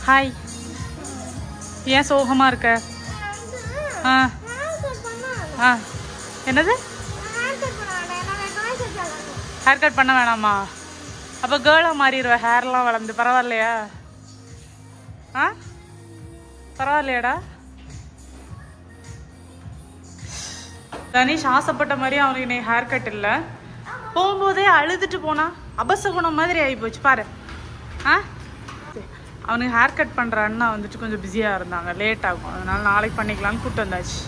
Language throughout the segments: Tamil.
ஹாய். ஏன் சோகமாக இருக்க? ஆ ஆ என்னது? ஹேர் கட் பண்ண வேணாமா? அப்போ கேர்ளாக மாறிடுவேன். ஹேர்லாம் வளர்ந்து பரவாயில்லையா? ஆ பரவாயில்லையாடா? தனிஷ் ஆசைப்பட்ட மாதிரி அவனுக்கு இன்னைக்கு ஹேர் கட் இல்லை. போகும்போதே அழுதுட்டு போனா அபசகுணம் மாதிரி ஆகி போச்சு பாரு. ஆ அவனுக்கு ஹேர் கட் பண்ணுற அண்ணா வந்துட்டு கொஞ்சம் பிஸியாக இருந்தாங்க, லேட் ஆகும், அதனால நாளைக்கு பண்ணிக்கலான்னு கூப்பிட்டு வந்தாச்சு.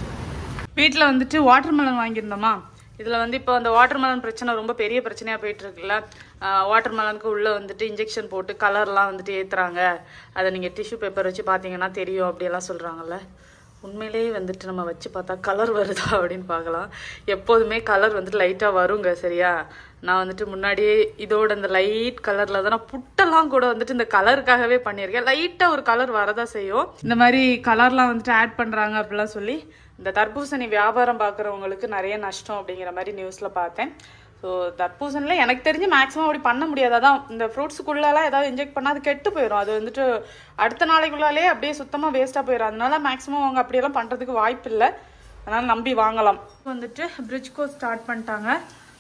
வீட்டில் வந்துட்டு வாட்டர் மெலன் வாங்கியிருந்தோமா. இதில் வந்து இப்போ அந்த வாட்டர் மெலன் பிரச்சனை ரொம்ப பெரிய பிரச்சனையாக போயிட்டு இருக்குல்ல. வாட்டர் மெலனுக்கு உள்ளே வந்துட்டு இன்ஜெக்ஷன் போட்டு கலர்லாம் வந்துட்டு ஏற்றுறாங்க. அதை நீங்கள் டிஷ்யூ பேப்பர் வச்சு பார்த்தீங்கன்னா தெரியும் அப்படியெல்லாம் சொல்கிறாங்கல்ல. உண்மையிலேயே வந்துட்டு நம்ம வச்சு பார்த்தா கலர் வருதா அப்படின்னு பார்க்கலாம். எப்போதுமே கலர் வந்துட்டு லைட்டாக வருங்க, சரியா? நான் வந்துட்டு முன்னாடியே இதோட இந்த லைட் கலரில் தான் நான் புட்டெல்லாம் கூட வந்துட்டு இந்த கலருக்காகவே பண்ணியிருக்கேன். லைட்டாக ஒரு கலர் வரதான் செய்யும். இந்த மாதிரி கலர்லாம் வந்துட்டு ஆட் பண்ணுறாங்க அப்படிலாம் சொல்லி இந்த தர்பூசணி வியாபாரம் பார்க்குறவங்களுக்கு நிறைய நஷ்டம் அப்படிங்கிற மாதிரி நியூஸில் பார்த்தேன். ஸோ தர்பூசணியில் எனக்கு தெரிஞ்சு மேக்ஸிமம் அப்படி பண்ண முடியாது. அதான் இந்த ஃப்ரூட்ஸுக்குள்ளெல்லாம் ஏதாவது இன்ஜெக்ட் பண்ணால் அது கெட்டு போயிடும். அது வந்துட்டு அடுத்த நாளைக்குள்ளாலே அப்படியே சுத்தமாக வேஸ்ட்டாக போயிடும். அதனால மேக்ஸிமம் அவங்க அப்படியெல்லாம் பண்ணுறதுக்கு வாய்ப்பு இல்லை. அதனால் நம்பி வாங்கலாம். வந்துட்டு பிரிட்ஜ் கோர்ஸ் ஸ்டார்ட் பண்ணிட்டாங்க.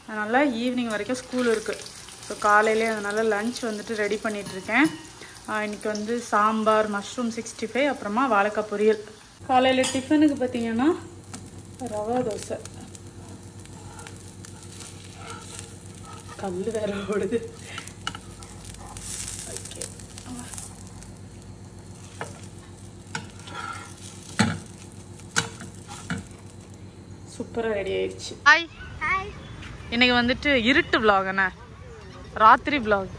அதனால் ஈவினிங் வரைக்கும் ஸ்கூல் இருக்குது. ஸோ காலையிலே அதனால் லன்ச் வந்துட்டு ரெடி பண்ணிகிட்ருக்கேன். இன்றைக்கி வந்து சாம்பார், மஷ்ரூம் 65, அப்புறமா வாழைக்காய் பொரியல். காலையில் டிஃபனுக்கு பார்த்தீங்கன்னா ரவா தோசை. கல் வேற ஓடுது. ஓகே, சூப்பராக ரெடி ஆயிடுச்சு. ஹாய். இன்னைக்கு வந்துட்டு இருட்டு விளாக், என்ன ராத்திரி விளாக்.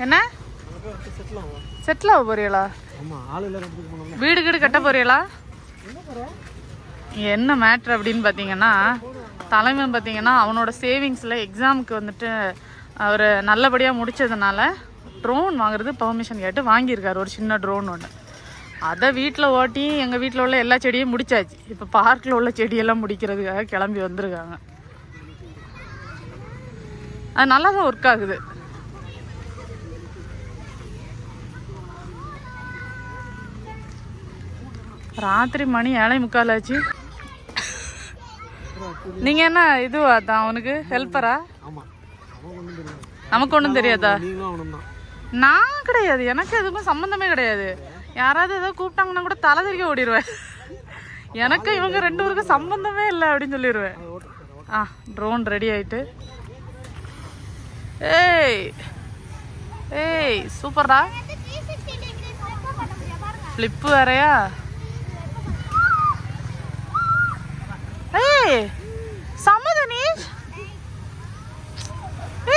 என்ன செட்டில் ஆக போறீங்களா? வீடு வீடு கட்ட போறீங்களா? என்ன மேட்ரு அப்படின்னு பார்த்தீங்கன்னா, தலைமை பார்த்தீங்கன்னா அவனோட சேவிங்ஸில் எக்ஸாமுக்கு வந்துட்டு அவர் நல்லபடியாக முடித்ததுனால ட்ரோன் வாங்குறது பர்மிஷன் கேட்டு வாங்கியிருக்காரு. ஒரு சின்ன ட்ரோன் ஒன்று. அதை வீட்டில் ஓட்டி எங்கள் வீட்டில் உள்ள எல்லா செடியும் முடிச்சாச்சு. இப்போ பார்க்கில் உள்ள செடியெல்லாம் முடிக்கிறதுக்காக கிளம்பி வந்திருக்காங்க. அது நல்லா தான் ஒர்க் ஆகுது. ராத்திரி மணி 7:45 ஆச்சு. நீங்க என்ன இதுவா தான் அவனுக்கு ஹெல்ப்பரா? நமக்கு ஒன்றும் தெரியாதா? நான் கிடையாது, எனக்கு எதுக்கும் சம்மந்தமே கிடையாது. யாராவது ஏதோ கூப்பிட்டாங்கன்னா கூட தலை தெறிக்க ஓடிடுவேன். எனக்கு இவங்க 2 பேருக்கும் சம்பந்தமே இல்லை அப்படின்னு சொல்லிடுவேன். ட்ரோன் ரெடி ஆயிட்டு. ஏய் ஏய் சூப்பர்டா. ஃப்ளிப்பு வேறையா? ஏய் சமதனீஷ்.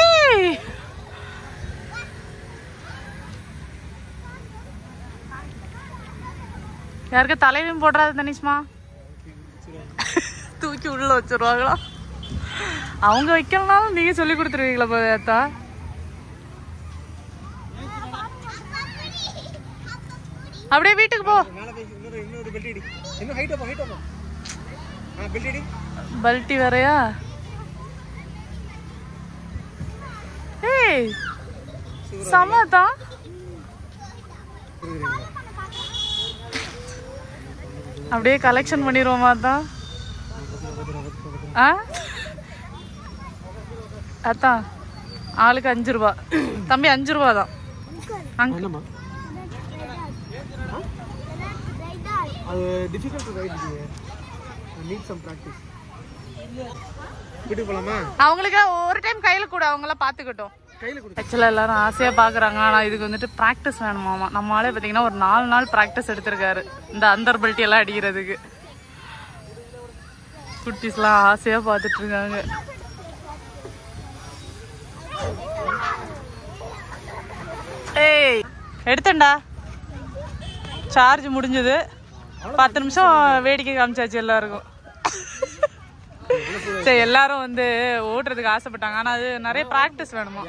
ஏய் யாருக்கு தலையிலும் போடுறாது தனிஷ்மா? தூக்கி உள்ள வச்சிருவாங்களா? அவங்க வைக்கலனாலும் நீங்க சொல்லி கொடுத்துருவீங்களா போதா? அப்படியே வீட்டுக்கு போ. பல்ட்டி வேறையா? ஏய் சமதான். அப்படியே கலெக்ஷன் பண்ணிடுவோமா தான்? அதான் ஆளுக்கு 5 ரூபா. தம்பி 5 ரூபா தான். அவங்களுக்கு ஒரு டைம் கையில கூட அவங்கள பாத்துக்கிட்டோம். ஆக்சுவலா எல்லாரும் ஆசையா பாக்குறாங்க. ஆனா இதுக்கு வந்துட்டு பிராக்டிஸ் வேணுமாமா. நம்மளாலே பாத்தீங்கன்னா ஒரு 4 நாள் பிராக்டிஸ் எடுத்திருக்காரு இந்த அந்தர் பல்ட்டி எல்லாம் அடிக்கிறதுக்கு. குட்டீஸ் எல்லாம் ஆசையா பாத்துட்டு இருக்காங்க. ஏய் எடுத்தேன்டா. சார்ஜ் முடிஞ்சது. 10 நிமிஷம் வேடிக்கை காமிச்சாச்சு எல்லாருக்கும். சரி எல்லாரும் வந்து ஓட்டுறதுக்கு ஆசைப்பட்டாங்க. ஆனா அது நிறைய பிராக்டிஸ் வேணுமா.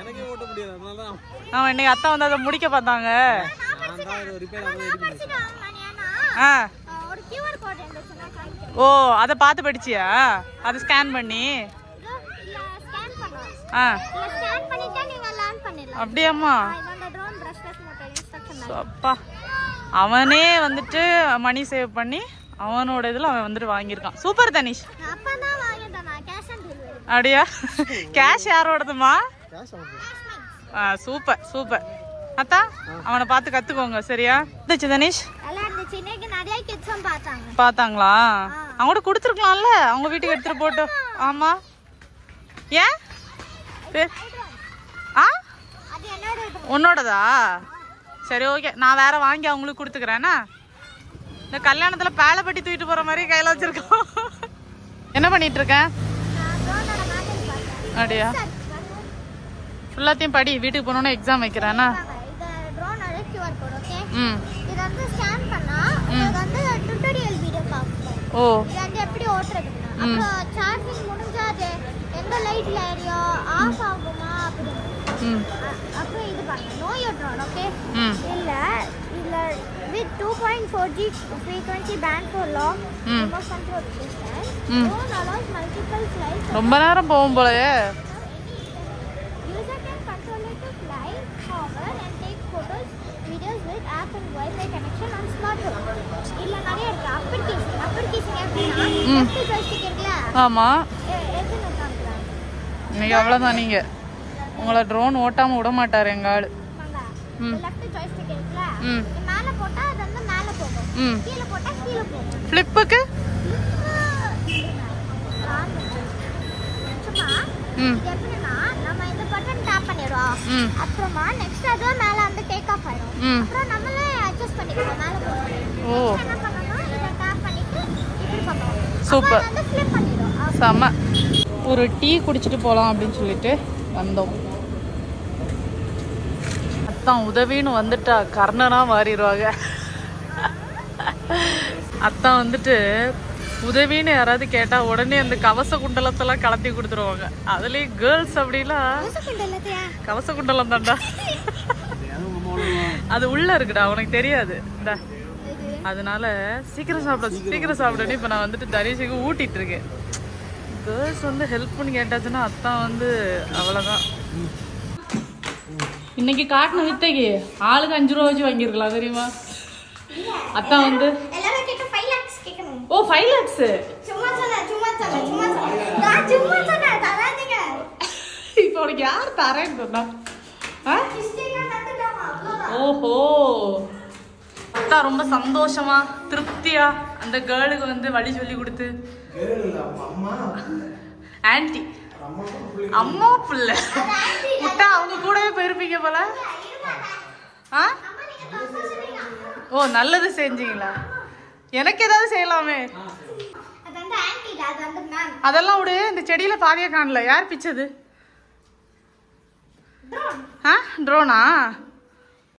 ஆமா இன்னைக்கு அத்தா வந்து அதை முடிக்க பார்த்தாங்க. ஓ அதை பார்த்து படிச்சியா? அதை ஸ்கேன் பண்ணி அப்படியாம்மா? அப்பா அவனே வந்துட்டு மணி சேவ் பண்ணி அவனோட இதில் அவன் வந்துட்டு வாங்கியிருக்கான். சூப்பர் தனிஷ். அப்படியா? கேஷ் யாரோடதுமா? Super super. அத்தா அவனை பார்த்து கத்துக்கோங்க சரியா? தனிஷ் பார்த்தாங்களா? அவங்க கூட கொடுத்துருக்கலாம்ல, அவங்க வீட்டுக்கு எடுத்துட்டு போட்டு. ஆமா ஏன் உன்னோடதா? சரி ஓகே, நான் வேற வாங்கி அவங்களுக்கு கொடுத்துக்கிறேன்னா. இந்த கல்யாணத்துல பேலப்பட்டி தூக்கிட்டு போற மாதிரி கையில வச்சிருக்கோம். என்ன பண்ணிட்டு இருக்க? அப்படியா? ஃபுல்லாத்தையும் படி, வீட்டுக்கு போனோன்னு எக்ஸாம் வைக்கிறேன்னா. ஓ எப்படி ஓட்டுறதுன்னா அப்புறம் சார்ஜிங் முடிஞ்சா அது எந்த லைட்ல ஏரியா ஆஃப் ஆகுமா அப்படி. அப்புறம் இது பண்ணு நோ யூ ட்ரோன். ஓகே இல்ல with 2.4G frequency band for long remote control distance drone allows multiple flights. ரொம்ப நேரம் போகும் போலயே. User can control it to fly, hover and take photos, videos with app and Wi-Fi connection on smartphone. இல்ல நிறைய இருக்கு. அப்பர் கீசிங் எப்படின்னா லெஃப்ட் ஜாய்ஸ்டிக் இருக்குல? ஆமா. எதுன்னு காமிக்கலாம். நீங்க அவ்வளவுதான். நீங்க உங்களை ட்ரோன் ஓட்டாம விட மாட்டாரு எங்க ஆளு. லெஃப்ட் ஜாய்ஸ்டிக் இருக்குல? மேல போட்டா அது வந்து மேல போகும், கீழ போட்டா கீழ போகும். ஃபிளிப்புக்கு சும்மா இது எப்படின்னா நம்ம இந்த பட்டன் டேப் பண்ணிடுவோம், அப்புறமா நெக்ஸ்ட் அது மேல வந்து டேக் ஆஃப் ஆயிடும். அப்புறம் நம்மளே அட்ஜஸ்ட் பண்ணிக்கலாம் மேல போகும். ஓ என்ன பண்ணனும்? இத டேப் பண்ணிட்டு இப்படி பண்ணுவோம். சூப்பர். வந்து ஃபிளிப் பண்ணிடும். செம. ஒரு டீ குடிச்சிட்டு போலாம் அப்படினு சொல்லிட்டு வந்தோம். அத்தான் உதவின்னு வந்துட்டா கர்ணனா மாறிடுவாங்க. அத்தான் வந்துட்டு உதவின்னு யாராவது கேட்டா உடனே அந்த கவச குண்டலத்தெல்லாம் கலத்தி கொடுத்துருவாங்க. அதுலயும் கேர்ள்ஸ் அப்படின்னா கவச குண்டலம் தான்டா, அது உள்ள இருக்குடா, உனக்கு தெரியாது. அதனால சீக்கிரம் சாப்பிடணும். இப்ப நான் வந்துட்டு தரிசிக்கு ஊட்டிட்டு இருக்கேன். கேர்ள்ஸ் வந்து ஹெல்ப் பண்ணி கேட்டாச்சுன்னா அத்தான் வந்து அவ்வளவுதான். இன்னைக்கு காட்டின வித்தைக்கு ஆளுக்கு 5 ரூபா வச்சு வாங்கிருக்கலாம் தெரியுமா? அத்தான் வந்து ஓ 5 lakhs. இப்போ உனக்கு யார் தரேன்னு சொன்னா? ஓஹோ. அத்தான் ரொம்ப சந்தோஷமா திருப்தியா அந்த கேர்ளுக்கு வந்து வழி சொல்லி கொடுத்து. ஆன்டி அம்மா புள்ள விட்டா அவங்க கூடவே போயிருப்பீங்க போல. ஓ நல்லது செஞ்சீங்களா? எனக்கு ஏதாவது செய்யலாமே. அதெல்லாம் விடு. இந்த செடியில பாதியா காணல. யார் பிச்சது? ட்ரோனா?